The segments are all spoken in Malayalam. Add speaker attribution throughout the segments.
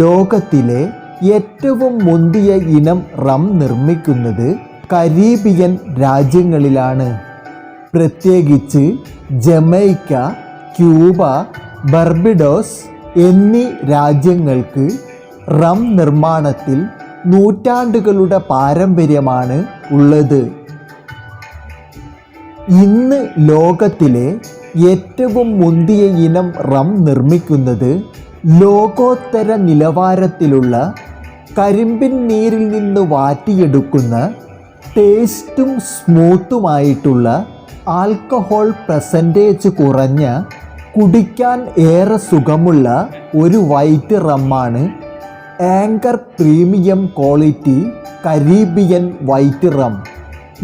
Speaker 1: ലോകത്തിലെ ഏറ്റവും മുന്തിയ ഇനം റം നിർമ്മിക്കുന്നത് കരീബിയൻ രാജ്യങ്ങളിലാണ്. പ്രത്യേകിച്ച് ജമൈക്ക, ക്യൂബ, ബർബഡോസ് എന്നീ രാജ്യങ്ങൾക്ക് റം നിർമ്മാണത്തിൽ നൂറ്റാണ്ടുകളുടെ പാരമ്പര്യമാണ് ഉള്ളത്. ഇന്ന് ലോകത്തിലെ ഏറ്റവും മുന്തിയ ഇനം റം നിർമ്മിക്കുന്നത് ലോകോത്തര നിലവാരത്തിലുള്ള കരിമ്പിൻ നീരിൽ നിന്ന് വാറ്റിയെടുക്കുന്ന ടേസ്റ്റും സ്മൂത്തുമായിട്ടുള്ള ആൽക്കഹോൾ പെർസെൻറ്റേജ് കുറഞ്ഞ കുടിക്കാൻ ഏറെ സുഖമുള്ള ഒരു വൈറ്റ് റമ്മാണ് anchor premium quality Caribbean white rum.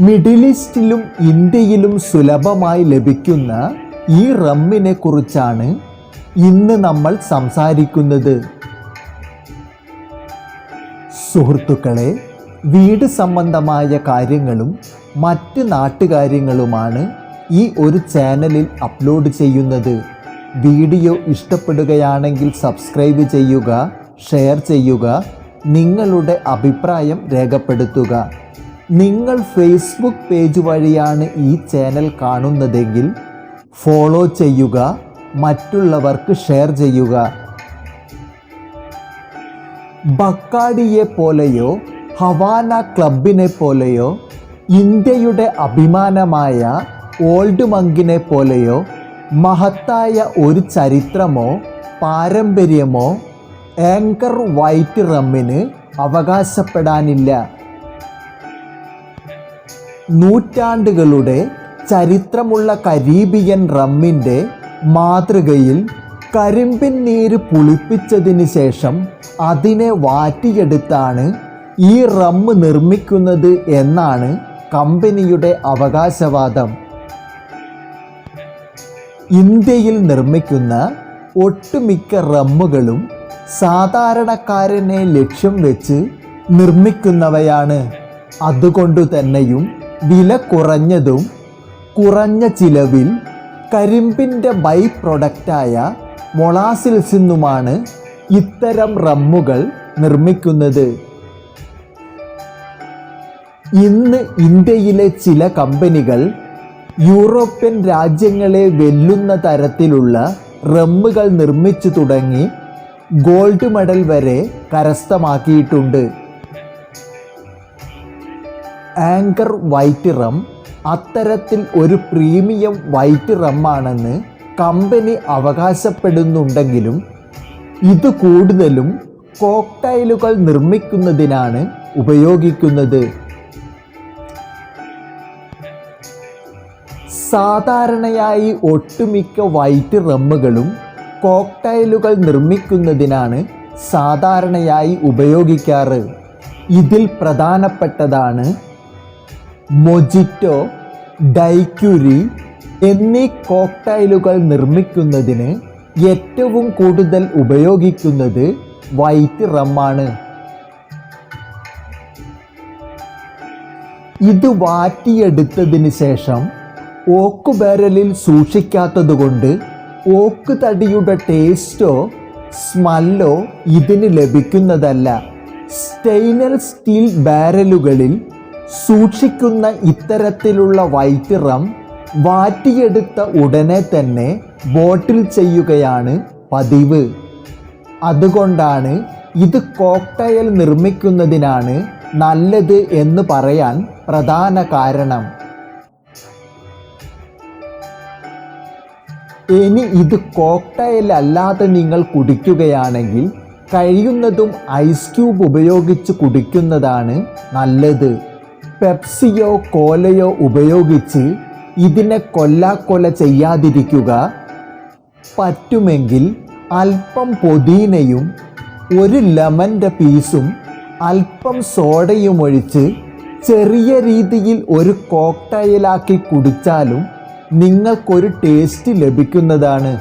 Speaker 1: Middle ഈസ്റ്റിലും ഇന്ത്യയിലും സുലഭമായി ലഭിക്കുന്ന ഈ റമ്മിനെ കുറിച്ചാണ് ഇന്ന് നമ്മൾ സംസാരിക്കുന്നത്. സുഹൃത്തുക്കളെ, വീട് സംബന്ധമായ കാര്യങ്ങളും മറ്റ് നാട്ടുകാര്യങ്ങളുമാണ് ഈ ഒരു ചാനലിൽ അപ്ലോഡ് ചെയ്യുന്നത്. വീഡിയോ ഇഷ്ടപ്പെടുകയാണെങ്കിൽ സബ്സ്ക്രൈബ് ചെയ്യുക, ഷെയർ ചെയ്യുക, നിങ്ങളുടെ അഭിപ്രായം രേഖപ്പെടുത്തുക. നിങ്ങൾ ഫേസ്ബുക്ക് പേജ് വഴിയാണ് ഈ ചാനൽ കാണുന്നതെങ്കിൽ ഫോളോ ചെയ്യുക, മറ്റുള്ളവർക്ക് ഷെയർ ചെയ്യുക. ബക്കാഡിയെ പോലെയോ ഹവാന ക്ലബിനെ പോലെയോ ഇന്ത്യയുടെ അഭിമാനമായ ഓൾഡ് മങ്കിനെ പോലെയോ മഹത്തായ ഒരു ചരിത്രമോ പാരമ്പര്യമോ ആങ്കർ വൈറ്റ് റമ്മിന് അവകാശപ്പെടാനില്ല. നൂറ്റാണ്ടുകളുടെ ചരിത്രമുള്ള കരീബിയൻ റമ്മിൻ്റെ മാതൃകയിൽ കരിമ്പിൻ നീര് പുളിപ്പിച്ചതിന് ശേഷം അതിനെ വാറ്റിയെടുത്താണ് ഈ റമ്മ് നിർമ്മിക്കുന്നത് എന്നാണ് കമ്പനിയുടെ അവകാശവാദം. ഇന്ത്യയിൽ നിർമ്മിക്കുന്ന ഒട്ടുമിക്ക റമ്മുകളും സാധാരണക്കാരനെ ലക്ഷ്യം വെച്ച് നിർമ്മിക്കുന്നവയാണ്. അതുകൊണ്ടു തന്നെയും വില കുറഞ്ഞതും കുറഞ്ഞ ചിലവിൽ കരിമ്പിൻ്റെ ബൈ പ്രൊഡക്റ്റായ മൊളാസിൽസിൽ നിന്നുമാണ് ഇത്തരം റമ്മുകൾ നിർമ്മിക്കുന്നത്. ഇന്ന് ഇന്ത്യയിലെ ചില കമ്പനികൾ യൂറോപ്യൻ രാജ്യങ്ങളെ വെല്ലുന്ന തരത്തിലുള്ള റമ്മുകൾ നിർമ്മിച്ചു തുടങ്ങി ഗോൾഡ് മെഡൽ വരെ കരസ്ഥമാക്കിയിട്ടുണ്ട്. ആങ്കർ വൈറ്റ് റം അത്തരത്തിൽ ഒരു പ്രീമിയം വൈറ്റ് റമ്മാണെന്ന് കമ്പനി അവകാശപ്പെടുന്നുണ്ടെങ്കിലും ഇത് കൂടുതലും കോക്ടൈലുകൾ നിർമ്മിക്കുന്നതിനാണ് ഉപയോഗിക്കുന്നത്. സാധാരണയായി ഒട്ടുമിക്ക വൈറ്റ് റമ്മുകളും കോക്ടൈലുകൾ നിർമ്മിക്കുന്നതിനാണ് സാധാരണയായി ഉപയോഗിക്കാറ്. ഇതിൽ പ്രധാനപ്പെട്ടതാണ് മൊജിറ്റോ, ഡൈക്യൂരി എന്നീ കോക്ടൈലുകൾ നിർമ്മിക്കുന്നതിന് ഏറ്റവും കൂടുതൽ ഉപയോഗിക്കുന്നത് വൈറ്റ് റമ്മാണ്. ഇത് വാറ്റിയെടുത്തതിന് ശേഷം ഓക്ക് ബാരലിൽ സൂക്ഷിക്കാത്തതുകൊണ്ട് ഓക്ക് തടിയുടെ ടേസ്റ്റോ സ്മെല്ലോ ഇതിന് ലഭിക്കുന്നതല്ല. സ്റ്റെയിൻലെസ് സ്റ്റീൽ ബാരലുകളിൽ സൂക്ഷിക്കുന്ന ഇത്തരത്തിലുള്ള വൈറ്റ് റം വാറ്റിയെടുത്ത ഉടനെ തന്നെ ബോട്ടിൽ ചെയ്യുകയാണ് പതിവ്. അതുകൊണ്ടാണ് ഇത് കോക്ടെയിൽ നിർമ്മിക്കുന്നതിനാണ് നല്ലത് എന്ന് പറയാൻ പ്രധാന കാരണം. ഇനി ഇത് കോക്ടെയിൽ അല്ലാതെ നിങ്ങൾ കുടിക്കുകയാണെങ്കിൽ കഴിയുന്നതും ഐസ് ക്യൂബ് ഉപയോഗിച്ച് കുടിക്കുന്നതാണ് നല്ലത്. പെപ്സിയോ കോലയോ ഉപയോഗിച്ച് ഇതിനെ കൊല്ലാക്കൊല ചെയ്യാതിരിക്കുക. പറ്റുമെങ്കിൽ അല്പം പുതിനയും ഒരു ലെമൻ്റെ പീസും അല്പം സോഡയും ഒഴിച്ച് ചെറിയ രീതിയിൽ ഒരു കോക്ടെയിലാക്കി കുടിച്ചാലും നിങ്ങൾക്കൊരു ടേസ്റ്റ് ലഭിക്കുന്നതാണ്.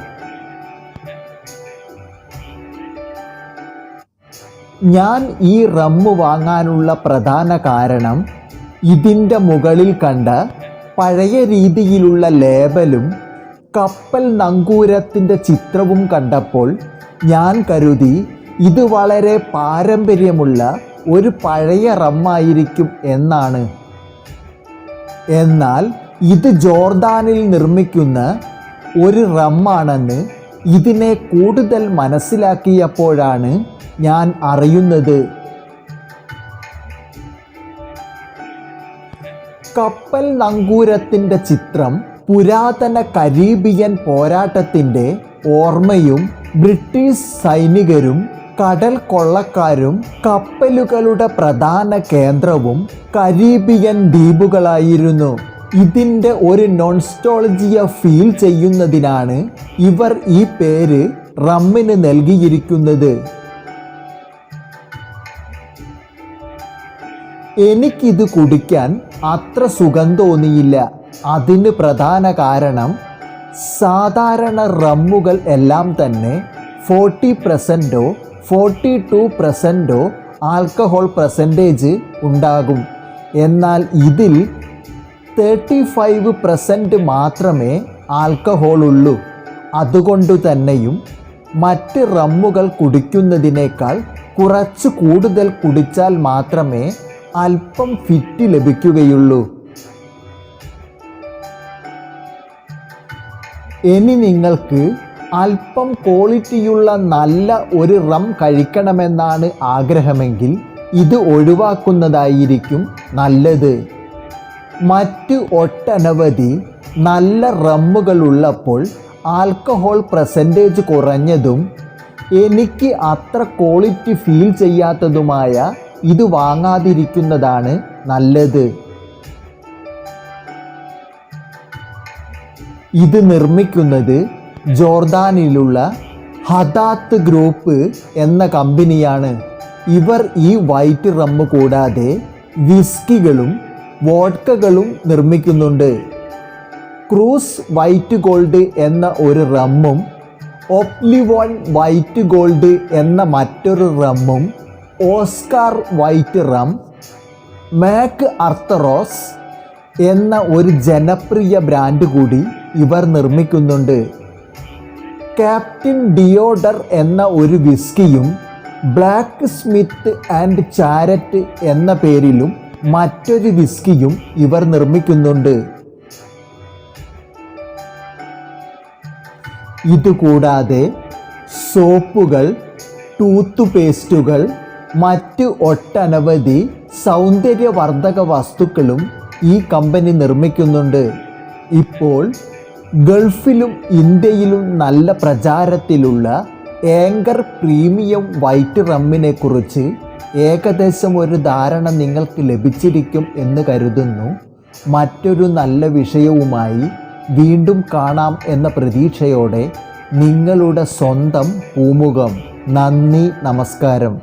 Speaker 1: ഞാൻ ഈ റമ്മ് വാങ്ങാനുള്ള പ്രധാന കാരണം ഇതിൻ്റെ മുകളിൽ കണ്ട പഴയ രീതിയിലുള്ള ലേബലും കപ്പൽ നങ്കൂരത്തിൻ്റെ ചിത്രവും കണ്ടപ്പോൾ ഞാൻ കരുതി ഇത് വളരെ പാരമ്പര്യമുള്ള ഒരു പഴയ റമ്മായിരിക്കും എന്നാണ്. എന്നാൽ ഇത് ജോർദാനിൽ നിർമ്മിക്കുന്ന ഒരു റമ്മാണെന്ന് ഇതിനെ കൂടുതൽ മനസ്സിലാക്കിയപ്പോഴാണ് ഞാൻ അറിയുന്നത്. കപ്പൽ നങ്കൂരത്തിൻ്റെ ചിത്രം പുരാതന കരീബിയൻ പോരാട്ടത്തിൻ്റെ ഓർമ്മയും ബ്രിട്ടീഷ് സൈനികരും കടൽ കൊള്ളക്കാരും കപ്പലുകളുടെ പ്രധാന കേന്ദ്രവും കരീബിയൻ ദ്വീപുകളായിരുന്നു. ഇതിൻ്റെ ഒരു നോൺസ്റ്റോളജിയ ഫീൽ ചെയ്യുന്നതിനാണ് ഇവർ ഈ പേര് റമ്മിന് നൽകിയിരിക്കുന്നത്. എനിക്കിത് കുടിക്കാൻ അത്ര സുഖം തോന്നിയില്ല. അതിന് പ്രധാന കാരണം സാധാരണ റമ്മുകൾ എല്ലാം തന്നെ 40% 42% ആൽക്കഹോൾ പെർസെൻറ്റേജ് ഉണ്ടാകും. എന്നാൽ ഇതിൽ 35% മാത്രമേ ആൽക്കഹോൾ ഉള്ളൂ. അതുകൊണ്ടു തന്നെയും മറ്റ് റമ്മുകൾ കുടിക്കുന്നതിനേക്കാൾ കുറച്ച് കൂടുതൽ കുടിച്ചാൽ മാത്രമേ അല്പം ഫിറ്റ് ലഭിക്കുകയുള്ളൂ. ഇനി നിങ്ങൾക്ക് അല്പം ക്വാളിറ്റിയുള്ള നല്ല ഒരു റം കഴിക്കണമെന്നാണ് ആഗ്രഹമെങ്കിൽ ഇത് ഒഴിവാക്കുന്നതായിരിക്കും നല്ലത്. മറ്റ് ഒട്ടനവധി നല്ല റമ്മുകളുള്ളപ്പോൾ ആൽക്കഹോൾ പെർസെൻറ്റേജ് കുറഞ്ഞതും എനിക്ക് അത്ര ക്വാളിറ്റി ഫീൽ ചെയ്യാത്തതുമായ ഇത് വാങ്ങാതിരിക്കുന്നതാണ് നല്ലത്. ഇത് നിർമ്മിക്കുന്നത് ജോർദാനിലുള്ള ഹദാത്ത് ഗ്രൂപ്പ് എന്ന കമ്പനിയാണ്. ഇവർ ഈ വൈറ്റ് റമ്മ് കൂടാതെ വിസ്കികളും വോഡ്കകളും നിർമ്മിക്കുന്നുണ്ട്. ക്രൂസ് വൈറ്റ് ഗോൾഡ് എന്ന ഒരു റമ്മും ഒപ്ലിവോൺ വൈറ്റ് ഗോൾഡ് എന്ന മറ്റൊരു റമ്മും ഓസ്കാർ വൈറ്റ് റം, മാക് അർത്തറോസ് എന്ന ഒരു ജനപ്രിയ ബ്രാൻഡ് കൂടി ഇവർ നിർമ്മിക്കുന്നുണ്ട്. ക്യാപ്റ്റൻ ഡിയോഡർ എന്ന ഒരു വിസ്കിയും ബ്ലാക്ക് സ്മിത്ത് ആൻഡ് ചാരറ്റ് എന്ന പേരിലും മറ്റൊരു വിസ്കിയും ഇവർ നിർമ്മിക്കുന്നുണ്ട്. ഇതുകൂടാതെ സോപ്പുകൾ, ടൂത്ത് പേസ്റ്റുകൾ, മറ്റ് ഒട്ടനവധി സൗന്ദര്യവർദ്ധക വസ്തുക്കളും ഈ കമ്പനി നിർമ്മിക്കുന്നുണ്ട്. ഇപ്പോൾ ഗൾഫിലും ഇന്ത്യയിലും നല്ല പ്രചാരത്തിലുള്ള ഏങ്കർ പ്രീമിയം വൈറ്റ് റമ്മിനെ കുറിച്ച് ഏകദേശം ഒരു ധാരണ നിങ്ങൾക്ക് ലഭിച്ചിരിക്കും എന്ന് കരുതുന്നു. മറ്റൊരു നല്ല വിഷയവുമായി വീണ്ടും കാണാം എന്ന പ്രതീക്ഷയോടെ നിങ്ങളുടെ സ്വന്തം പൂമുഖം. നന്ദി, നമസ്കാരം.